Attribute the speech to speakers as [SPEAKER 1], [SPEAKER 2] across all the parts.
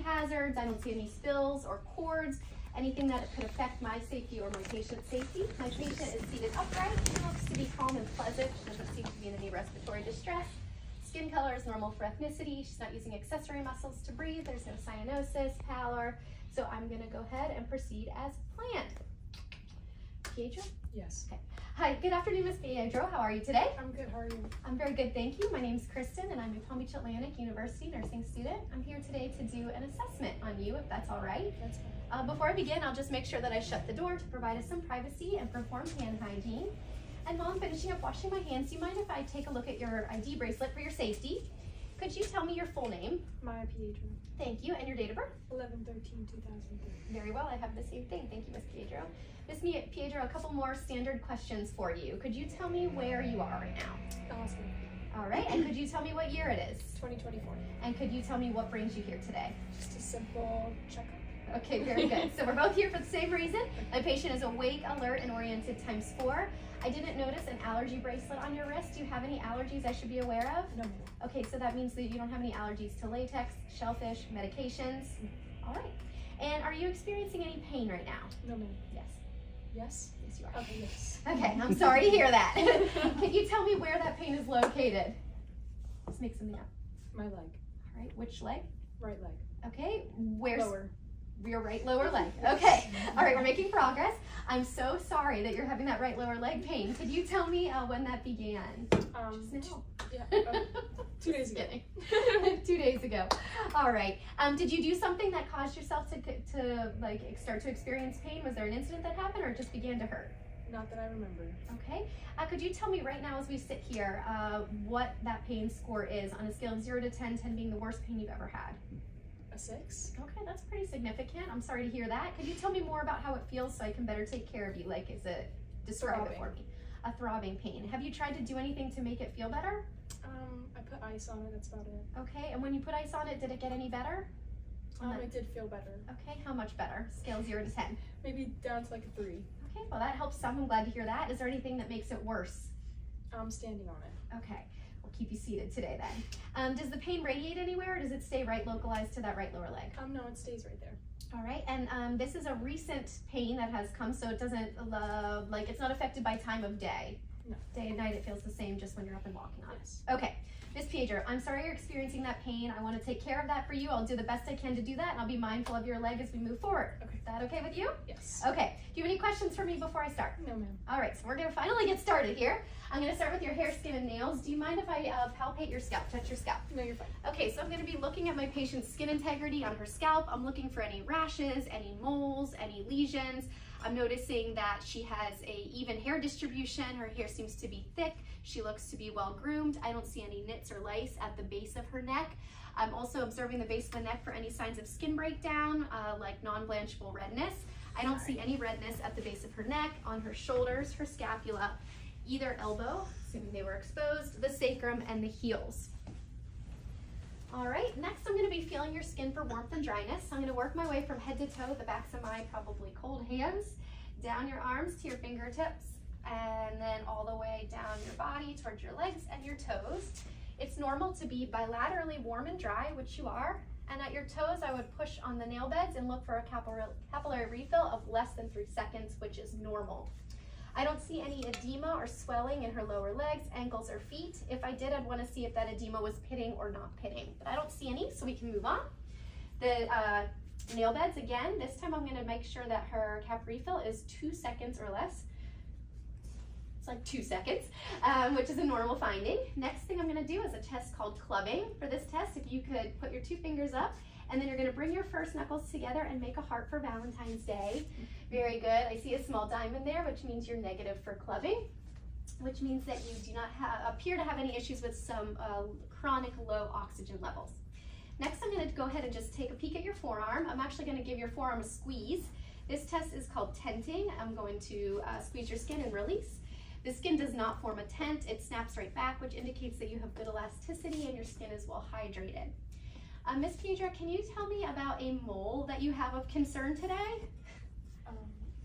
[SPEAKER 1] hazards. I don't see any spills or cords, anything that could affect my safety or my patient's safety. My patient is seated upright. She looks to be calm and pleasant. She doesn't seem to be in any respiratory distress. Skin color is normal for ethnicity. She's not using accessory muscles to breathe. There's no cyanosis, pallor. So I'm going to go ahead and proceed as planned. Pietro?
[SPEAKER 2] Yes.
[SPEAKER 1] Okay. Hi, good afternoon, Miss Pietro. How are you today?
[SPEAKER 2] I'm good. How are you?
[SPEAKER 1] I'm very good, thank you. My name's Kristen, and I'm a Palm Beach Atlantic University nursing student. I'm here today to do an assessment on you, if that's all right.
[SPEAKER 2] That's fine.
[SPEAKER 1] Before I begin, I'll just make sure that I shut the door to provide us some privacy and perform hand hygiene. And while I'm finishing up washing my hands, do you mind if I take a look at your ID bracelet for your safety? Could you tell me your full name?
[SPEAKER 2] Maya Pietro.
[SPEAKER 1] Thank you, and your date of birth?
[SPEAKER 2] 11/13/2003.
[SPEAKER 1] Very well, I have the same thing. Thank you, Miss Pietro. Miss Pietro, a couple more standard questions for you. Could you tell me where you are right now?
[SPEAKER 2] The hospital.
[SPEAKER 1] All right, and could you tell me what year it is?
[SPEAKER 2] 2024.
[SPEAKER 1] And could you tell me what brings you here today?
[SPEAKER 2] Just a simple checkup.
[SPEAKER 1] Okay, very good. So we're both here for the same reason. My patient is awake, alert, and oriented ×4. I didn't notice an allergy bracelet on your wrist. Do you have any allergies I should be aware of?
[SPEAKER 2] No.
[SPEAKER 1] Okay, so that means that you don't have any allergies to latex, shellfish, medications. All right. And are you experiencing any pain right now?
[SPEAKER 2] No, ma'am.
[SPEAKER 1] Yes.
[SPEAKER 2] Yes?
[SPEAKER 1] Yes, you are.
[SPEAKER 2] Okay, yes.
[SPEAKER 1] Okay, I'm sorry to hear that. Can you tell me where that pain is located? Let's make something up.
[SPEAKER 2] My leg.
[SPEAKER 1] All right, which leg?
[SPEAKER 2] Right leg.
[SPEAKER 1] Okay, where's
[SPEAKER 2] Lower.
[SPEAKER 1] your right lower leg? Okay, all right, we're making progress. I'm so sorry that you're having that right lower leg pain. Could you tell me when that began? Just now.
[SPEAKER 2] Yeah. 2 days ago.
[SPEAKER 1] Kidding. 2 days ago. All right. Did you do something that caused yourself to like start to experience pain? Was there an incident that happened, or it just began to hurt?
[SPEAKER 2] Not that I remember.
[SPEAKER 1] Okay. Could you tell me right now as we sit here what that pain score is on a scale of 0 to 10, 10 being the worst pain you've ever had?
[SPEAKER 2] A 6.
[SPEAKER 1] Okay, that's pretty significant. I'm sorry to hear that. Could you tell me more about how it feels so I can better take care of you? Like, is it, describe it for me. A throbbing pain. Have you tried to do anything to make it feel better?
[SPEAKER 2] I put ice on it. That's about it.
[SPEAKER 1] Okay, and when you put ice on it, did it get any better?
[SPEAKER 2] It did feel better.
[SPEAKER 1] Okay, how much better? Scale 0 to 10.
[SPEAKER 2] Maybe down to like a 3.
[SPEAKER 1] Okay, well that helps some. I'm glad to hear that. Is there anything that makes it worse?
[SPEAKER 2] I'm standing on it.
[SPEAKER 1] Okay, we'll keep you seated today then. Does the pain radiate anywhere, or does it stay right localized to that right lower leg?
[SPEAKER 2] No, it stays right there.
[SPEAKER 1] All right, and this is a recent pain that has come, so it doesn't, like, it's not affected by time of day.
[SPEAKER 2] No.
[SPEAKER 1] Day and night, it feels the same just when you're up and walking on it.
[SPEAKER 2] Yes.
[SPEAKER 1] Okay, Miss Pietro, I'm sorry you're experiencing that pain. I want to take care of that for you. I'll do the best I can to do that, and I'll be mindful of your leg as we move forward.
[SPEAKER 2] Okay.
[SPEAKER 1] Is that okay with you?
[SPEAKER 2] Yes.
[SPEAKER 1] Okay, do you have any questions for me before I start?
[SPEAKER 2] No, ma'am.
[SPEAKER 1] All right, so we're gonna finally get started here. I'm gonna start with your hair, skin, and nails. Do you mind if I palpate your scalp, touch your scalp?
[SPEAKER 2] No, you're fine.
[SPEAKER 1] Okay, so I'm gonna be looking at my patient's skin integrity on her scalp. I'm looking for any rashes, any moles, any lesions. I'm noticing that she has a even hair distribution. Her hair seems to be thick. She looks to be well groomed. I don't see any nits or lice at the base of her neck. I'm also observing the base of the neck for any signs of skin breakdown, like non-blanchable redness. I don't see any redness at the base of her neck, on her shoulders, her scapula, either elbow, assuming they were exposed, the sacrum, and the heels. All right, next I'm going to be feeling your skin for warmth and dryness. I'm going to work my way from head to toe, the backs of my probably cold hands, down your arms to your fingertips, and then all the way down your body towards your legs and your toes. It's normal to be bilaterally warm and dry, which you are, and at your toes I would push on the nail beds and look for a capillary refill of less than 3 seconds, which is normal. I don't see any edema or swelling in her lower legs, ankles, or feet. If I did, I'd want to see if that edema was pitting or not pitting, but I don't see any, so we can move on. The nail beds, again, this time I'm going to make sure that her cap refill is 2 seconds or less. It's like 2 seconds, which is a normal finding. Next thing I'm going to do is a test called clubbing. For this test, if you could put your 2 fingers up, and then you're going to bring your first knuckles together and make a heart for Valentine's Day. Very good. I see a small diamond there, which means you're negative for clubbing, which means that you do not appear to have any issues with some chronic low oxygen levels. Next, I'm going to go ahead and just take a peek at your forearm. I'm actually going to give your forearm a squeeze. This test is called tenting. I'm going to squeeze your skin and release. The skin does not form a tent. It snaps right back, which indicates that you have good elasticity and your skin is well hydrated. Miss Pietro, can you tell me about a mole that you have of concern today?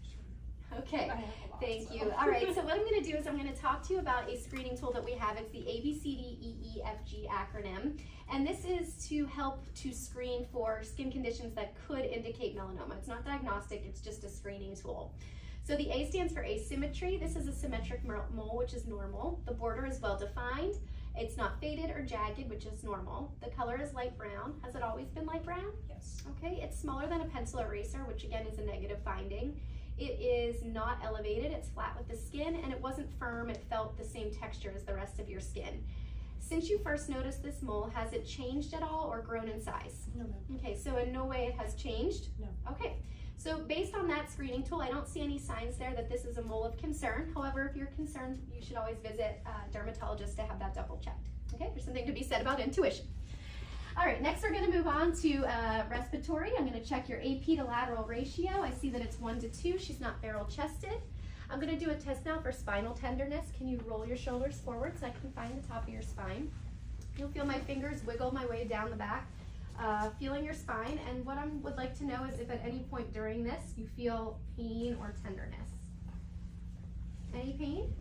[SPEAKER 2] Sure.
[SPEAKER 1] Okay,
[SPEAKER 2] I have a lot,
[SPEAKER 1] thank
[SPEAKER 2] so.
[SPEAKER 1] you. All right, so what I'm going to do is I'm going to talk to you about a screening tool that we have. It's the ABCDEEFG acronym, and this is to help to screen for skin conditions that could indicate melanoma. It's not diagnostic, it's just a screening tool. So the A stands for asymmetry. This is a symmetric mole, which is normal. The border is well defined. It's not faded or jagged, which is normal. The color is light brown. Has it always been light brown?
[SPEAKER 2] Yes.
[SPEAKER 1] Okay, it's smaller than a pencil eraser, which again is a negative finding. It is not elevated, it's flat with the skin, and it wasn't firm, it felt the same texture as the rest of your skin. Since you first noticed this mole, has it changed at all or grown in size?
[SPEAKER 2] No, ma'am.
[SPEAKER 1] Okay, so in no way it has changed?
[SPEAKER 2] No.
[SPEAKER 1] Okay, so based on that screening tool, I don't see any signs there that this is a mole of concern. However, if you're concerned, you should always visit a dermatologist to have that double checked. Okay, there's something to be said about intuition. All right, next we're going to move on to respiratory. I'm going to check your AP to lateral ratio. I see that it's 1 to 2. She's not barrel chested. I'm going to do a test now for spinal tenderness. Can you roll your shoulders forward so I can find the top of your spine? You'll feel my fingers wiggle my way down the back, feeling your spine. And what I would like to know is if at any point during this you feel pain or tenderness. Any pain?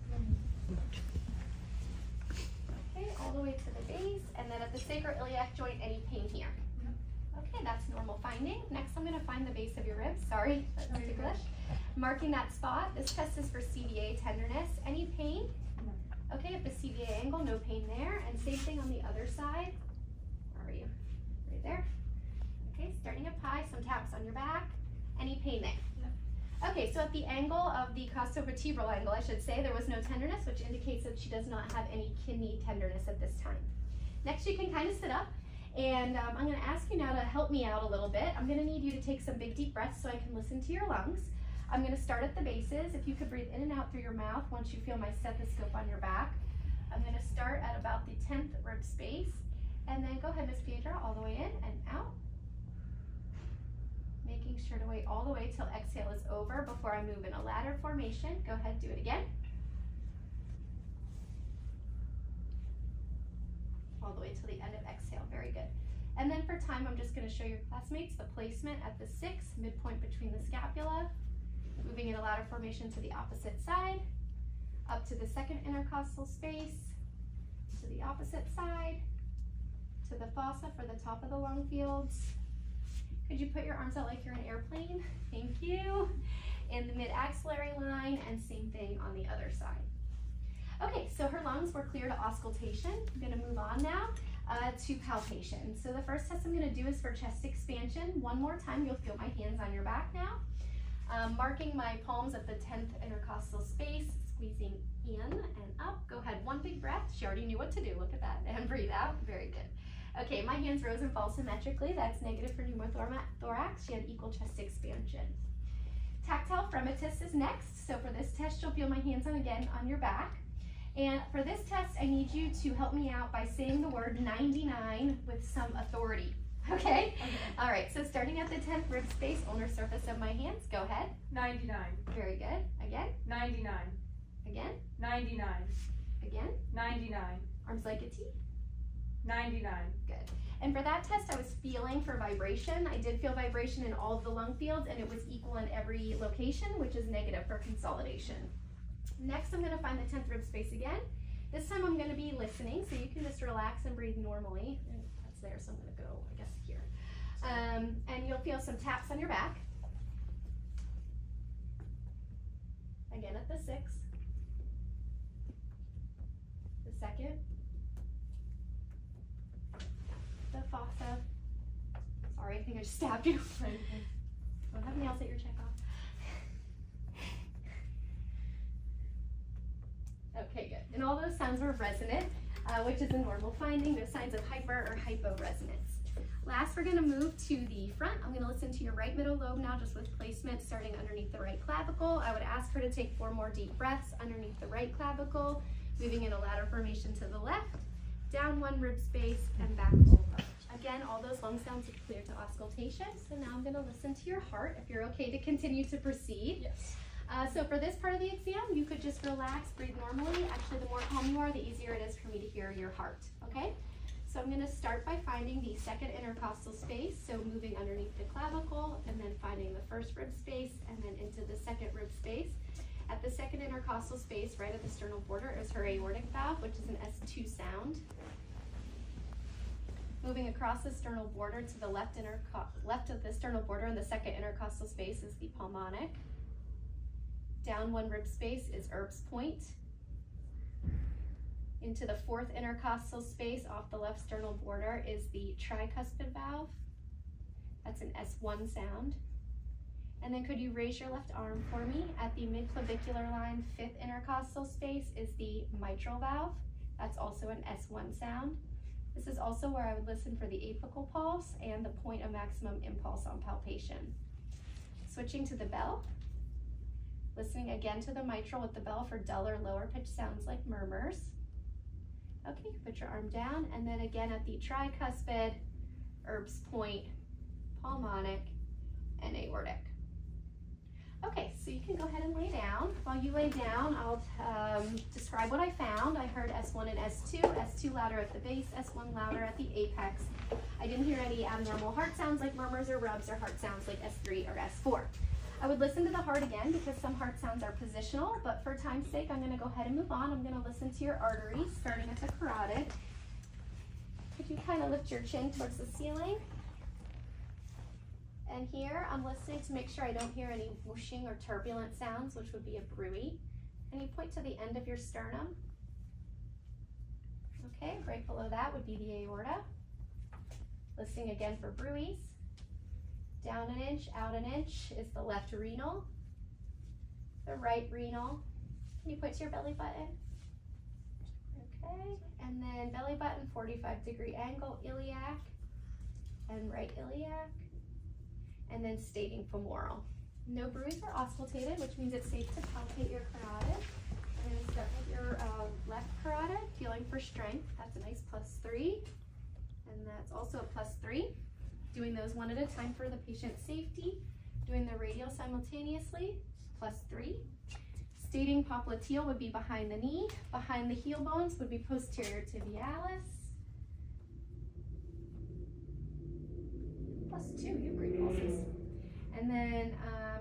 [SPEAKER 1] Okay, all the way to the base, and then at the sacroiliac joint, any pain here? Okay, that's normal finding. Next, I'm going to find the base of your ribs. Sorry, that's ticklish. Marking that spot. This test is for CVA tenderness. Any pain?
[SPEAKER 2] No.
[SPEAKER 1] Okay, at the CVA angle, no pain there. And same thing on the other side. Where are you? Right there. Okay, starting up high, some taps on your back. Any pain there? Okay, so at the angle of the costovertebral angle, I should say, there was no tenderness, which indicates that she does not have any kidney tenderness at this time. Next, you can kind of sit up, and I'm going to ask you now to help me out a little bit. I'm going to need you to take some big deep breaths so I can listen to your lungs. I'm going to start at the bases. If you could breathe in and out through your mouth once you feel my stethoscope on your back. I'm going to start at about the 10th rib space, and then go ahead, Miss Piedra, all the way in and out. Making sure to wait all the way till exhale is over before I move in a ladder formation. Go ahead, do it again. All the way till the end of exhale, very good. And then for time, I'm just gonna show your classmates the placement at the 6, midpoint between the scapula, moving in a ladder formation to the opposite side, up to the 2nd intercostal space, to the opposite side, to the fossa for the top of the lung fields. Could you put your arms out like you're an airplane? Thank you. In the mid-axillary line, and same thing on the other side. Okay, so her lungs were clear to auscultation. I'm gonna move on now to palpation. So the first test I'm gonna do is for chest expansion. One more time, you'll feel my hands on your back now. Marking my palms at the 10th intercostal space, squeezing in and up. Go ahead, one big breath. She already knew what to do, look at that. And breathe out, very good. Okay, my hands rose and fall symmetrically. That's negative for pneumothorax. She had equal chest expansion. Tactile fremitus is next. So for this test, you'll feel my hands again on your back. And for this test, I need you to help me out by saying the word 99 with some authority. Okay? All right, so starting at the 10th rib space, ulnar surface of my hands. Go ahead.
[SPEAKER 2] 99.
[SPEAKER 1] Very good. Again.
[SPEAKER 2] 99.
[SPEAKER 1] Again.
[SPEAKER 2] 99.
[SPEAKER 1] Again.
[SPEAKER 2] 99.
[SPEAKER 1] Arms like a T.
[SPEAKER 2] 99.
[SPEAKER 1] Good. And for that test, I was feeling for vibration. I did feel vibration in all of the lung fields, and it was equal in every location, which is negative for consolidation. Next, I'm going to find the 10th rib space again. This time I'm going to be listening, so you can just relax and breathe normally. That's there, so I'm going to go, I guess, here. And you'll feel some taps on your back. Again at the 6th. The 2nd. The fossa. Sorry, I think I just stabbed you. Don't have nails at your checkoff. Okay, good. And all those sounds were resonant, which is a normal finding. No signs of hyper or hyporesonance. Last, we're going to move to the front. I'm going to listen to your right middle lobe now, just with placement starting underneath the right clavicle. I would ask her to take 4 more deep breaths underneath the right clavicle, moving in a ladder formation to the left, down 1 rib space, and back over. Again, all those lung sounds are clear to auscultation. So now I'm going to listen to your heart, if you're okay to continue to proceed.
[SPEAKER 2] Yes.
[SPEAKER 1] So for this part of the exam, you could just relax, breathe normally. Actually, the more calm you are, the easier it is for me to hear your heart, okay? So I'm going to start by finding the 2nd intercostal space, so moving underneath the clavicle. clavicle, and then finding the first rib space, and then into the second rib space. At the second intercostal space, right at the sternal border, is her aortic valve, which is an S2 sound. Moving across the sternal border to the left of the sternal border in the second intercostal space is the pulmonic. Down one rib space is Erb's point. Into the fourth intercostal space off the left sternal border is the tricuspid valve. That's an S1 sound. And then could you raise your left arm for me? At the midclavicular line, fifth intercostal space is the mitral valve. That's also an S1 sound. This is also where I would listen for the apical pulse and the point of maximum impulse on palpation. Switching to the bell. Listening again to the mitral with the bell for duller, lower pitch sounds like murmurs. Okay, put your arm down, and then again at the tricuspid, Erb's point, pulmonic, and aortic. Okay, so you can go ahead and lay down. While you lay down, I'll describe what I found. I heard S1 and S2, S2 louder at the base, S1 louder at the apex. I didn't hear any abnormal heart sounds like murmurs or rubs or heart sounds like S3 or S4. I would listen to the heart again because some heart sounds are positional, but for time's sake, I'm gonna go ahead and move on. I'm gonna listen to your arteries, starting at the carotid. Could you kind of lift your chin towards the ceiling? And here, I'm listening to make sure I don't hear any whooshing or turbulent sounds, which would be a bruit. And you point to the end of your sternum. Okay, right below that would be the aorta. Listening again for bruits. Down an inch, out an inch is the left renal, the right renal. Can you point to your belly button? Okay, and then belly button, 45-degree angle, iliac, and right iliac, and then stating femoral. No bruise or auscultated, which means it's safe to palpate your carotid. I'm going to start with your left carotid, feeling for strength. That's a nice +3, and that's also a +3. Doing those one at a time for the patient's safety. Doing the radial simultaneously, +3. Stating popliteal would be behind the knee. Behind the heel bones would be posterior tibialis. +2, you have great pulses. And then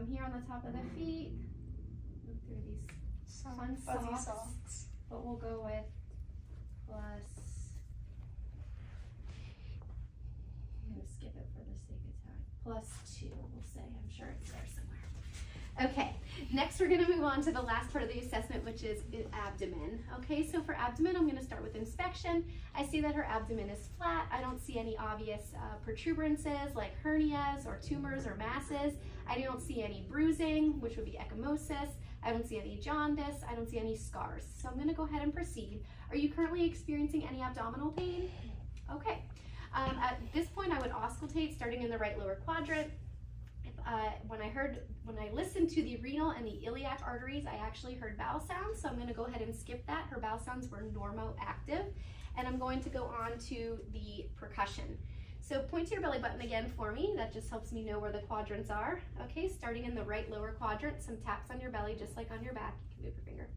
[SPEAKER 1] here on the top of the feet, move through these fun socks, but we'll go with plus. I'm going to skip it for the sake of time. +2, we'll say. I'm sure it's there somewhere. Okay, next we're going to move on to the last part of the assessment, which is abdomen. Okay, so for abdomen, I'm going to start with inspection. I see that her abdomen is flat. I don't see any obvious protuberances like hernias or tumors or masses. I don't see any bruising, which would be ecchymosis. I don't see any jaundice. I don't see any scars. So I'm going to go ahead and proceed. Are you currently experiencing any abdominal pain? Okay. At this point, I would auscultate starting in the right lower quadrant. When I listened to the renal and the iliac arteries, I actually heard bowel sounds, so I'm going to go ahead and skip that. Her bowel sounds were normoactive, and I'm going to go on to the percussion. So point to your belly button again for me. That just helps me know where the quadrants are. Okay, starting in the right lower quadrant, some taps on your belly just like on your back. You can move your finger.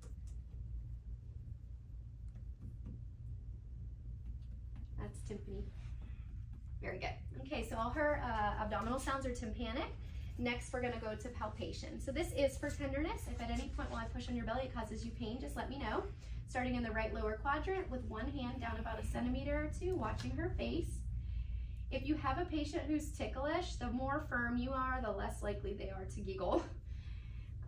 [SPEAKER 1] That's tympani. Very good. Okay, so all her abdominal sounds are tympanic. Next, we're going to go to palpation. So this is for tenderness. If at any point while I push on your belly it causes you pain, just let me know. Starting in the right lower quadrant with one hand down about 1 centimeter or 2, watching her face. If you have a patient who's ticklish, the more firm you are, the less likely they are to giggle.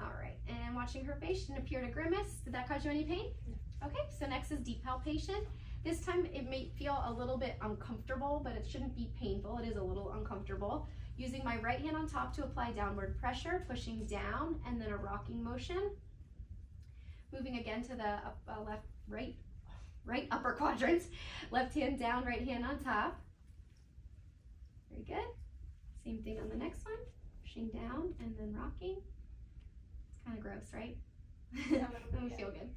[SPEAKER 1] All right, and watching her face, shouldn't appear to grimace. Did that cause you any pain? No. Okay, so next is deep palpation. This time it may feel a little bit uncomfortable, but it shouldn't be painful. It is a little uncomfortable. Using my right hand on top to apply downward pressure, pushing down, and then a rocking motion. Moving again to the right upper quadrant. Left hand down, right hand on top. Very good. Same thing on the next one. Pushing down and then rocking. It's kind of gross, right? Doesn't feel good.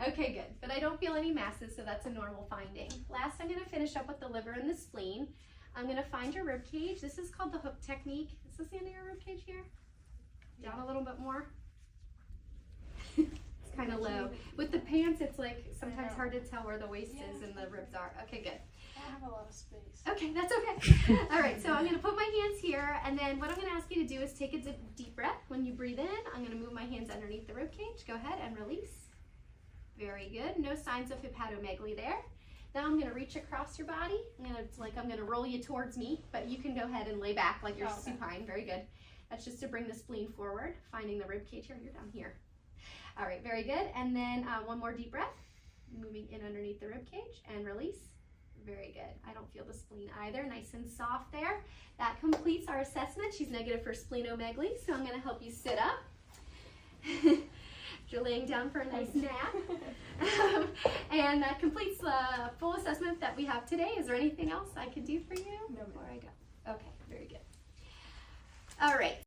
[SPEAKER 1] Okay, good. But I don't feel any masses, so that's a normal finding. Last, I'm going to finish up with the liver and the spleen. I'm going to find your rib cage. This is called the hook technique. Is this the end of your rib cage here? Down a little bit more. It's kind of low. With the pants, it's like sometimes hard to tell where the waist is and the ribs are. Okay, good.
[SPEAKER 2] I don't have a lot of space.
[SPEAKER 1] Okay, that's okay. All right, so I'm going to put my hands here, and And then what I'm gonna ask you to do is take a deep breath. When you breathe in, I'm gonna move my hands underneath the ribcage. Go ahead and release. Very good. No signs of hepatomegaly there. Now I'm gonna reach across your body. I'm gonna roll you towards me, but you can go ahead and lay back like you're supine. Very good. That's just to bring the spleen forward, finding the ribcage here. You're down here. All right, very good. And then one more deep breath. Moving in underneath the ribcage and release. Very good. I don't feel the spleen either. Nice and soft there. That completes our assessment. She's negative for splenomegaly, so I'm going to help you sit up. You're laying down for a nice nap. And that completes the full assessment that we have today. Is there anything else I could do for you?
[SPEAKER 2] No,
[SPEAKER 1] before I go? Okay, very good. All right.